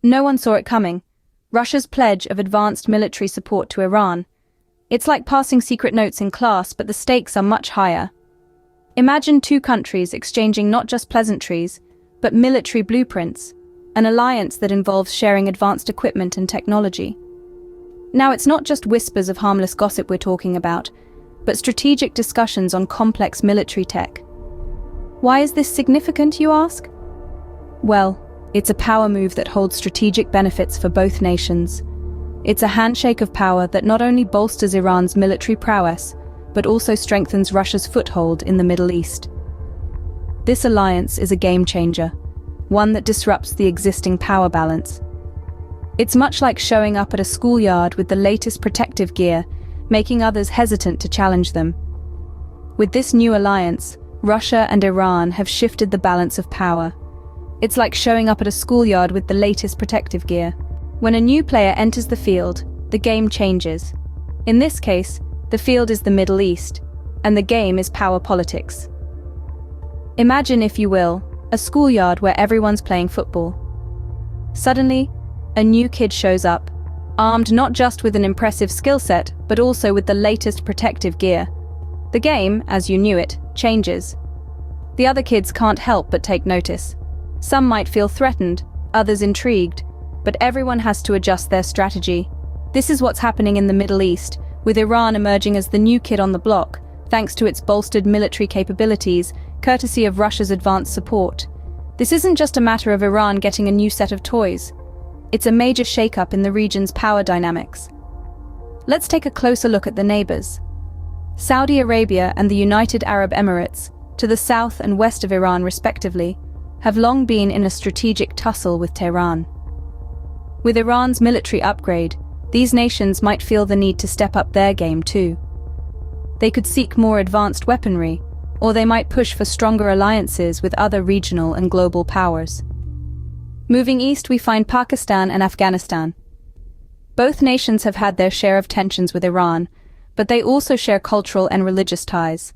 No one saw it coming. Russia's pledge of advanced military support to Iran. It's like passing secret notes in class, but the stakes are much higher. Imagine two countries exchanging not just pleasantries, but military blueprints, an alliance that involves sharing advanced equipment and technology. Now, it's not just whispers of harmless gossip we're talking about, but strategic discussions on complex military tech. Why is this significant, you ask? Well, it's a power move that holds strategic benefits for both nations. It's a handshake of power that not only bolsters Iran's military prowess, but also strengthens Russia's foothold in the Middle East. This alliance is a game changer, one that disrupts the existing power balance. It's much like showing up at a schoolyard with the latest protective gear, making others hesitant to challenge them. With this new alliance, Russia and Iran have shifted the balance of power. It's like showing up at a schoolyard with the latest protective gear. When a new player enters the field, the game changes. In this case, the field is the Middle East, and the game is power politics. Imagine, if you will, a schoolyard where everyone's playing football. Suddenly, a new kid shows up, armed not just with an impressive skill set, but also with the latest protective gear. The game, as you knew it, changes. The other kids can't help but take notice. Some might feel threatened, others intrigued, but everyone has to adjust their strategy. This is what's happening in the Middle East, with Iran emerging as the new kid on the block, thanks to its bolstered military capabilities, courtesy of Russia's advanced support. This isn't just a matter of Iran getting a new set of toys. It's a major shakeup in the region's power dynamics. Let's take a closer look at the neighbors. Saudi Arabia and the United Arab Emirates, to the south and west of Iran respectively, have long been in a strategic tussle with Tehran. With Iran's military upgrade, these nations might feel the need to step up their game too. They could seek more advanced weaponry, or they might push for stronger alliances with other regional and global powers. Moving east, we find Pakistan and Afghanistan. Both nations have had their share of tensions with Iran, but they also share cultural and religious ties.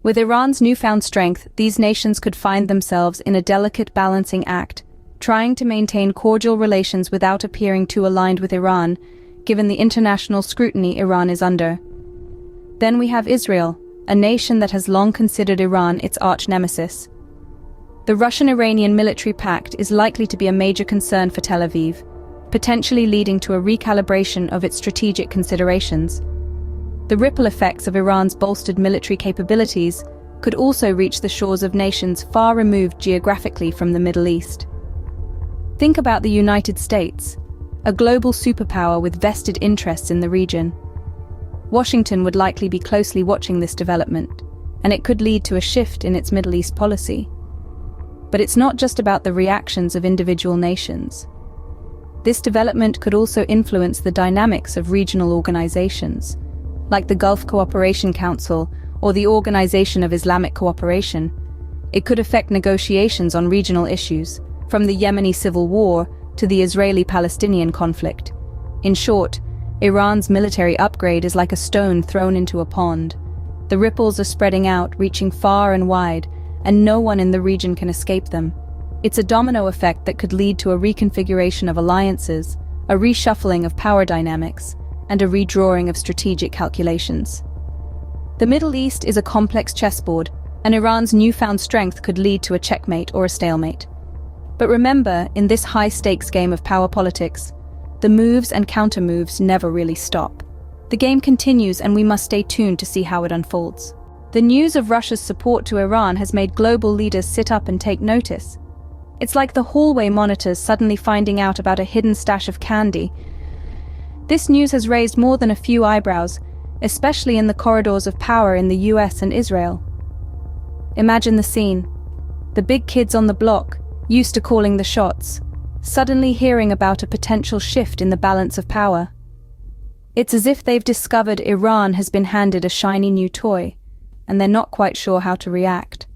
With Iran's newfound strength, these nations could find themselves in a delicate balancing act, trying to maintain cordial relations without appearing too aligned with Iran, given the international scrutiny Iran is under. Then we have Israel, a nation that has long considered Iran its arch-nemesis. The Russian-Iranian military pact is likely to be a major concern for Tel Aviv, potentially leading to a recalibration of its strategic considerations. The ripple effects of Iran's bolstered military capabilities could also reach the shores of nations far removed geographically from the Middle East. Think about the United States, a global superpower with vested interests in the region. Washington would likely be closely watching this development, and it could lead to a shift in its Middle East policy. But it's not just about the reactions of individual nations. This development could also influence the dynamics of regional organizations, like the Gulf Cooperation Council or the Organization of Islamic Cooperation. It could affect negotiations on regional issues, from the Yemeni civil war to the Israeli-Palestinian conflict. In short, Iran's military upgrade is like a stone thrown into a pond. The ripples are spreading out, reaching far and wide, and no one in the region can escape them. It's a domino effect that could lead to a reconfiguration of alliances, a reshuffling of power dynamics, and a redrawing of strategic calculations. The Middle East is a complex chessboard, and Iran's newfound strength could lead to a checkmate or a stalemate. But remember, in this high-stakes game of power politics, the moves and counter-moves never really stop. The game continues, and we must stay tuned to see how it unfolds. The news of Russia's support to Iran has made global leaders sit up and take notice. It's like the hallway monitors suddenly finding out about a hidden stash of candy. This news has raised more than a few eyebrows, especially in the corridors of power in the US and Israel. Imagine the scene. The big kids on the block, used to calling the shots, suddenly hearing about a potential shift in the balance of power. It's as if they've discovered Iran has been handed a shiny new toy, and they're not quite sure how to react.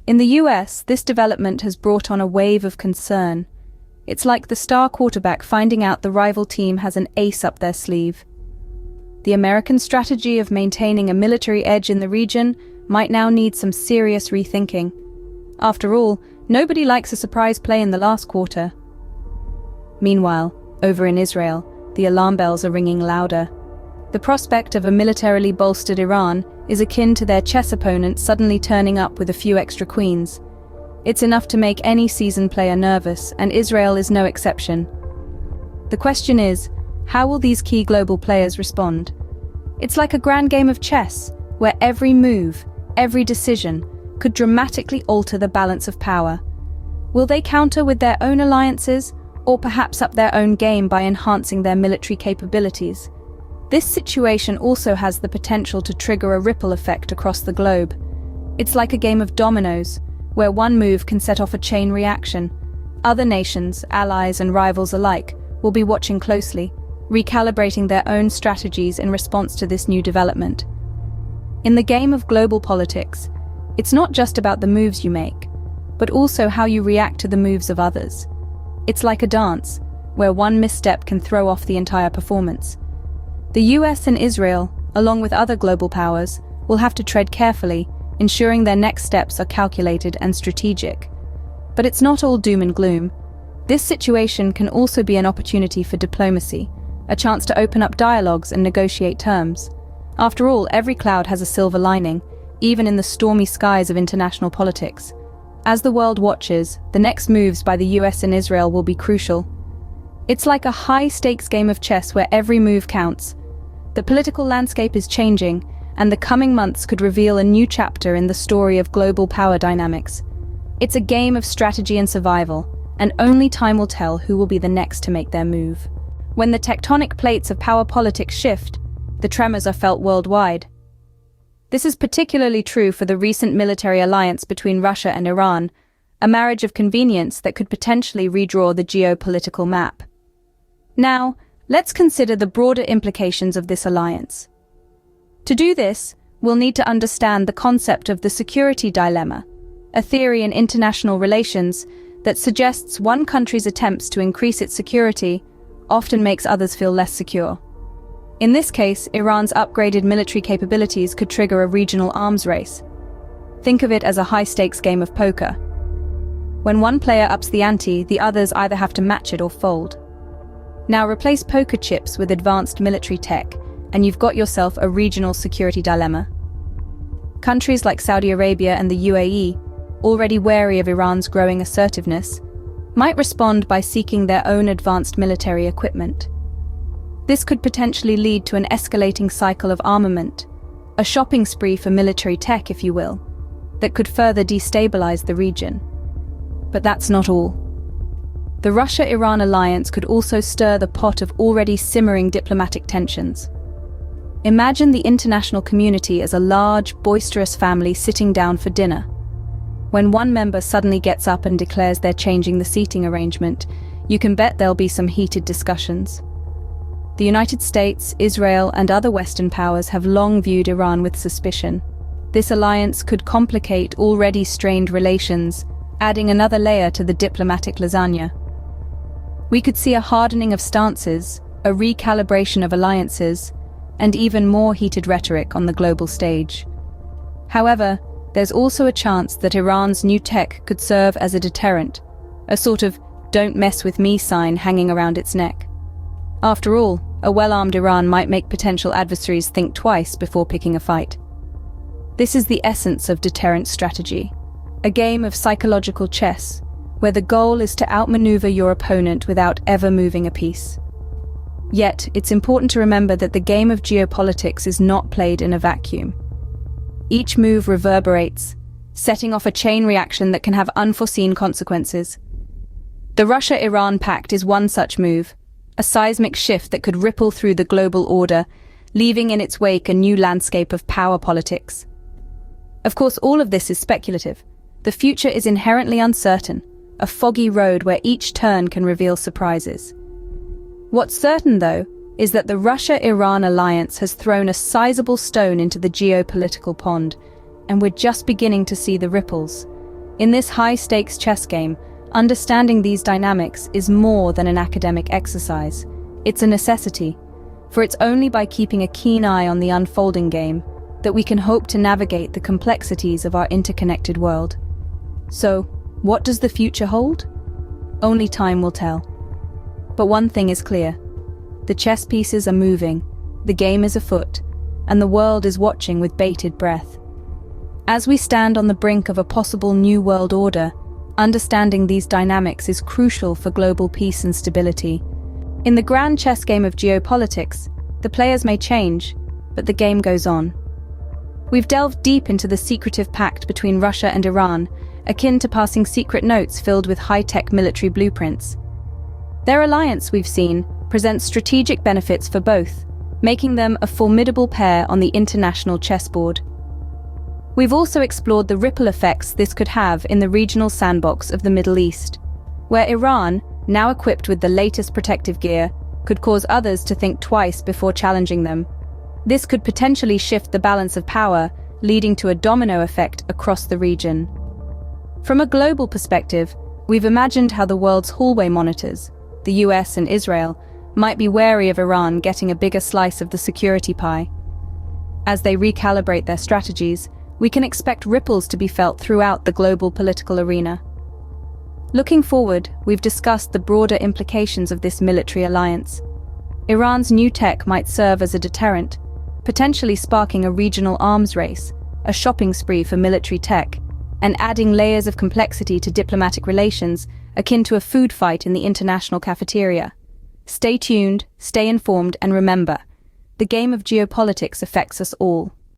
In the US, this development has brought on a wave of concern. It's like the star quarterback finding out the rival team has an ace up their sleeve. The American strategy of maintaining a military edge in the region might now need some serious rethinking. After all, nobody likes a surprise play in the last quarter. Meanwhile, over in Israel, the alarm bells are ringing louder. The prospect of a militarily bolstered Iran is akin to their chess opponent suddenly turning up with a few extra queens. It's enough to make any seasoned player nervous, and Israel is no exception. The question is, how will these key global players respond? It's like a grand game of chess, where every move, every decision, could dramatically alter the balance of power. Will they counter with their own alliances, or perhaps up their own game by enhancing their military capabilities? This situation also has the potential to trigger a ripple effect across the globe. It's like a game of dominoes, where one move can set off a chain reaction. Other nations, allies and rivals alike, will be watching closely, recalibrating their own strategies in response to this new development. In the game of global politics, it's not just about the moves you make, but also how you react to the moves of others. It's like a dance, where one misstep can throw off the entire performance. The US and Israel, along with other global powers, will have to tread carefully, ensuring their next steps are calculated and strategic. But it's not all doom and gloom. This situation can also be an opportunity for diplomacy, a chance to open up dialogues and negotiate terms. After all, every cloud has a silver lining, even in the stormy skies of international politics. As the world watches, the next moves by the US and Israel will be crucial. It's like a high-stakes game of chess where every move counts. The political landscape is changing, and the coming months could reveal a new chapter in the story of global power dynamics. It's a game of strategy and survival, and only time will tell who will be the next to make their move. When the tectonic plates of power politics shift, the tremors are felt worldwide. This is particularly true for the recent military alliance between Russia and Iran, a marriage of convenience that could potentially redraw the geopolitical map. Now, let's consider the broader implications of this alliance. To do this, we'll need to understand the concept of the security dilemma, a theory in international relations that suggests one country's attempts to increase its security often makes others feel less secure. In this case, Iran's upgraded military capabilities could trigger a regional arms race. Think of it as a high-stakes game of poker. When one player ups the ante, the others either have to match it or fold. Now replace poker chips with advanced military tech, and you've got yourself a regional security dilemma. Countries like Saudi Arabia and the UAE, already wary of Iran's growing assertiveness, might respond by seeking their own advanced military equipment. This could potentially lead to an escalating cycle of armament, a shopping spree for military tech, if you will, that could further destabilize the region. But that's not all. The Russia-Iran alliance could also stir the pot of already simmering diplomatic tensions. Imagine the international community as a large, boisterous family sitting down for dinner. When one member suddenly gets up and declares they're changing the seating arrangement, you can bet there'll be some heated discussions. The United States, Israel, and other Western powers have long viewed Iran with suspicion. This alliance could complicate already strained relations, adding another layer to the diplomatic lasagna. We could see a hardening of stances, a recalibration of alliances, and even more heated rhetoric on the global stage. However, there's also a chance that Iran's new tech could serve as a deterrent, a sort of "don't mess with me" sign hanging around its neck. After all, a well-armed Iran might make potential adversaries think twice before picking a fight. This is the essence of deterrent strategy, a game of psychological chess, where the goal is to outmaneuver your opponent without ever moving a piece. Yet, it's important to remember that the game of geopolitics is not played in a vacuum. Each move reverberates, setting off a chain reaction that can have unforeseen consequences. The Russia-Iran pact is one such move, a seismic shift that could ripple through the global order, leaving in its wake a new landscape of power politics. Of course, all of this is speculative. The future is inherently uncertain, a foggy road where each turn can reveal surprises. What's certain, though, is that the Russia-Iran alliance has thrown a sizable stone into the geopolitical pond, and we're just beginning to see the ripples. In this high-stakes chess game, understanding these dynamics is more than an academic exercise. It's a necessity, for it's only by keeping a keen eye on the unfolding game that we can hope to navigate the complexities of our interconnected world. So, what does the future hold? Only time will tell. But one thing is clear. The chess pieces are moving, the game is afoot, and the world is watching with bated breath. As we stand on the brink of a possible new world order, understanding these dynamics is crucial for global peace and stability. In the grand chess game of geopolitics, the players may change, but the game goes on. We've delved deep into the secretive pact between Russia and Iran, akin to passing secret notes filled with high-tech military blueprints. Their alliance, we've seen, presents strategic benefits for both, making them a formidable pair on the international chessboard. We've also explored the ripple effects this could have in the regional sandbox of the Middle East, where Iran, now equipped with the latest protective gear, could cause others to think twice before challenging them. This could potentially shift the balance of power, leading to a domino effect across the region. From a global perspective, we've imagined how the world's hallway monitors, the US and Israel, might be wary of Iran getting a bigger slice of the security pie. As they recalibrate their strategies, we can expect ripples to be felt throughout the global political arena. Looking forward, we've discussed the broader implications of this military alliance. Iran's new tech might serve as a deterrent, potentially sparking a regional arms race, a shopping spree for military tech, and adding layers of complexity to diplomatic relations akin to a food fight in the international cafeteria. Stay tuned, stay informed, and remember, the game of geopolitics affects us all.